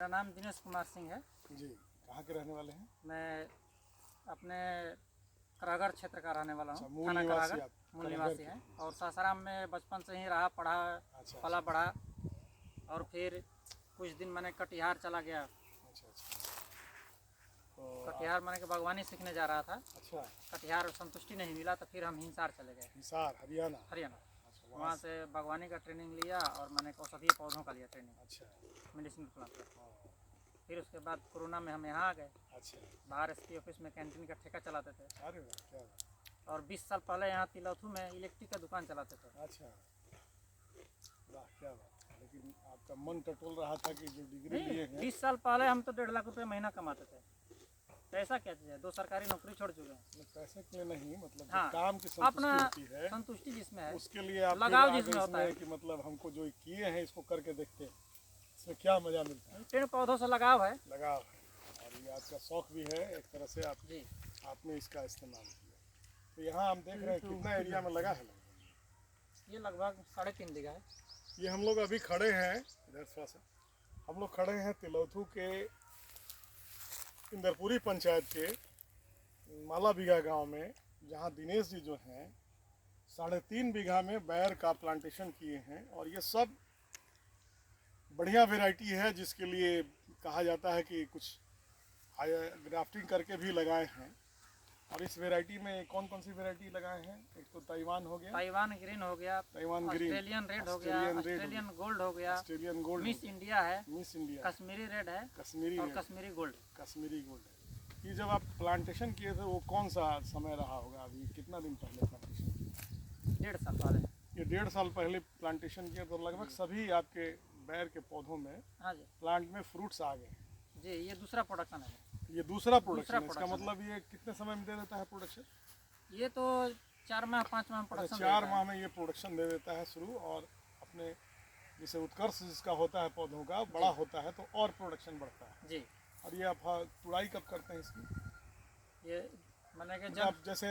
मेरा नाम दिनेश कुमार सिंह है जी। कहाँ के रहने वाले हैं? मैं अपने करागढ़ क्षेत्र का रहने वाला हूँ। मूल थाना निवासी करागढ़ आप? मूल निवासी है और सासाराम में बचपन से ही रहा, पढ़ा, अच्छा, पला बढ़ा। और फिर कुछ दिन मैंने कटिहार चला गया। अच्छा। तो कटिहार मैंने के बागवानी सीखने जा रहा था। अच्छा, कटिहार संतुष्टि नहीं मिला तो फिर हम हिसार चले गए, हिसार हरियाणा। हरियाणा। अच्छा, वहाँ से बागवानी का ट्रेनिंग लिया और मैंने औषधीय पौधों का लिया ट्रेनिंग, अच्छा। मेडिसिन प्लांट का। हाँ, फिर उसके बाद कोरोना में हम यहाँ आ गए। अच्छा। बाहर एसपी ऑफिस में कैंटीन का ठेका चलाते थे अरे वाह, क्या बात। और 20 साल पहले यहाँ तिलौथू में इलेक्ट्रिक का दुकान चलाते थे। अच्छा, वाह, क्या बात। लेकिन आपका मन टटोल रहा था कि जो डिग्री लिए हैं। 20 साल पहले हम तो 1.5 लाख रुपए महीना कमाते थे। पैसा क्या चीज़ है, 2 सरकारी नौकरी छोड़ चुके हैं। पैसे के लिए नहीं, मतलब हाँ, काम की अपना संतुष्टि होती है, संतुष्टि जिसमें है, उसके लिए आप लगाव जिसमें होता है कि मतलब हमको जो किए हैं इसको करके देखते हैं, इसमें क्या मजा मिलता है। पेड़ पौधों से लगाव है। लगाव है और ये आपका शौक भी है एक तरह से। जी, आपने इसका इस्तेमाल किया। तो यहाँ हम देख रहे हैं कितना एरिया में लगा है लगभग। ये लगभग 3.5 बीघा है। ये हम लोग अभी खड़े हैं इधर थोड़ा सा, हम लोग खड़े हैं तिलौथू के इंदरपुरी पंचायत के माला बीघा गांव में, जहां दिनेश जी जो हैं 3.5 बीघा में बैर का प्लांटेशन किए हैं। और ये सब बढ़िया वैरायटी है जिसके लिए कहा जाता है कि कुछ ग्राफ्टिंग करके भी लगाए हैं। और इस वैरायटी में कौन कौन सी वैरायटी लगाए हैं? एक तो ताइवान हो गया, ताइवान ग्रीन हो गया, ताइवान ग्रीन, ऑस्ट्रेलियन रेड हो गया, ऑस्ट्रेलियन गोल्ड हो गया, ऑस्ट्रेलियन गोल्ड, मिस इंडिया है, मिस इंडिया, कश्मीरी रेड है, कश्मीरी और red, Kashmiri gold. Kashmiri gold. ये जब आप प्लांटेशन किए थे वो कौन सा समय रहा होगा? अभी कितना दिन पहले प्लांटेशन? 1.5 साल पहले। ये 1.5 साल पहले प्लांटेशन किया, तो लगभग सभी आपके बैर के पौधों में, हाँ जी, प्लांट में फ्रूट्स आ गए। जी, ये दूसरा प्रोडक्शन है। ये दूसरा प्रोडक्शन है। इसका प्रोडक्शन मतलब ये कितने समय में दे देता है प्रोडक्शन? ये तो 4 माह 5 माह प्रोडक्शन 4 माह में ये प्रोडक्शन दे देता है शुरू। और अपने जैसे उत्कर्ष जिसका होता है पौधों का बड़ा होता है तो और प्रोडक्शन बढ़ता है जी। और ये आप तुड़ाई कब करते हैं इसकी? ये मैंने कि जब जैसे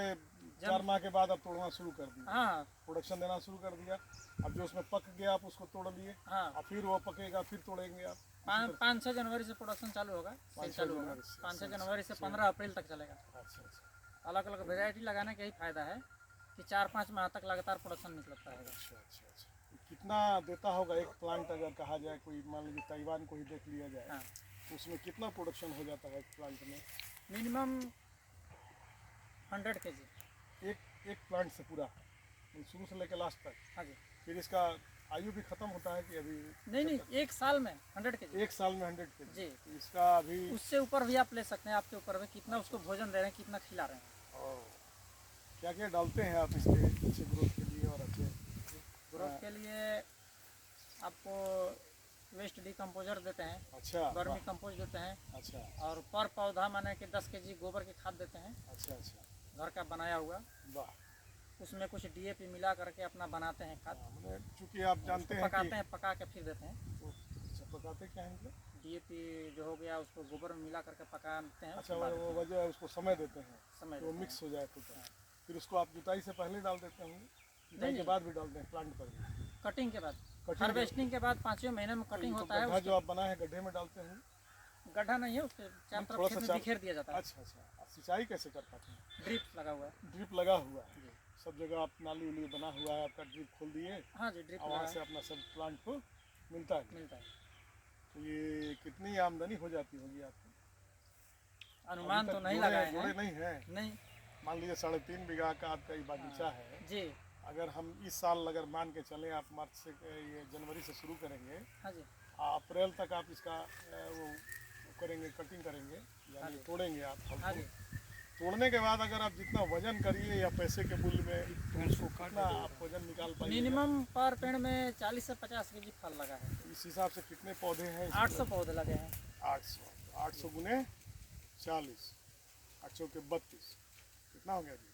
4 माह के बाद आप तोड़ना शुरू कर दिए, हाँ, प्रोडक्शन देना शुरू कर दिया। अब जो उसमें पक गया आप उसको तोड़ लिए, हाँ, और फिर वो पकेगा फिर तोड़ेंगे आप। 5-6 जनवरी से प्रोडक्शन चालू होगा। 5-6 जनवरी से 15 अप्रैल तक चलेगा। अच्छा, अच्छा, अलग अलग वेराइटी लगाने का ही फायदा है कि 4-5 माह तक लगातार प्रोडक्शन निकलता है। अच्छा, अच्छा, अच्छा। कितना देता होगा एक प्लांट? अगर कहा जाए, कोई मान लीजिए ताइवान को ही देख लिया जाए, हाँ, उसमें कितना प्रोडक्शन हो जाता है एक प्लांट में? मिनिमम 100 kg एक प्लांट से पूरा शुरू से लेकर लास्ट तक? हाँ जी। फिर इसका आयु भी खत्म होता है कि अभी? नहीं, 1 साल में 100 kg। एक साल में 100 kg जी। तो इसका अभी उससे ऊपर भी आप ले सकते हैं, आपके ऊपर में कितना उसको भोजन दे रहे हैं, कितना खिला रहे हैं। क्या क्या डालते हैं आप इसके अच्छे ग्रोथ के लिए? और अच्छे ग्रोथ के लिए आपको वेस्ट डिकम्पोजर देते हैं, अच्छा, वर्मी कंपोस्ट देते हैं, अच्छा, और पर पौधा माने कि 10 kg गोबर की खाद देते हैं, अच्छा, अच्छा, घर का बनाया हुआ। वाह। उसमें कुछ DAP मिला करके अपना बनाते हैं खाद। चूँकि आप जानते हैं पकाते हैं, पका के फिर देते हैं। अच्छा, पकाते क्या है? DAP जो हो गया उसको गोबर में मिला करके पकाते हैं। अच्छा, वो वजह है, उसको समय देते हैं समय तो मिक्स हो जाए तो। फिर उसको आप जुताई से पहले डाल देते होंगे? जुताई के बाद भी डालते हैं प्लांट पर भी? कटिंग के बाद, हार्वेस्टिंग के बाद 5वें महीने में कटिंग होता है। गड्ढा जो आप बनाए हैं गड्ढे में डालते हैं? गड्ढा नहीं है, उसके चारों तरफ खेत में बिखेर दिया जाता है। अच्छा, अच्छा। सिंचाई कैसे कर पाते हैं? ड्रिप लगा हुआ है। ड्रिप लगा हुआ है जी। सब जगह? आप नाली उली बना हुआ है आपका, ड्रिप खोल दिए, हाँ जी, ड्रिप वहाँ से अपना सब प्लांट को मिलता है। तो ये कितनी आमदनी हो जाती होगी आपकी? अनुमान तो नहीं लगाए हैं। नहीं है? नहीं। मान लीजिए 3.5 बीघा का आपका ये बागीचा है जी। अगर हम इस साल अगर मान के चलें, आप मार्च से ये जनवरी से शुरू करेंगे, हाँ जी, अप्रैल तक आप इसका वो करेंगे, कटिंग करेंगे, यानी तोड़ेंगे आप फल हाँ को। जी। तोड़ने के बाद अगर आप जितना वजन करिए या पैसे के मूल्य में उसको कितना आप वजन निकाल पाइए? मिनिमम पर पेड़ में 40 से 50 kg फल लगा है। इस हिसाब से कितने पौधे हैं? 800 पौधे लगे हैं। 800 गुने 40, 800 के 32, कितना हो गया जी?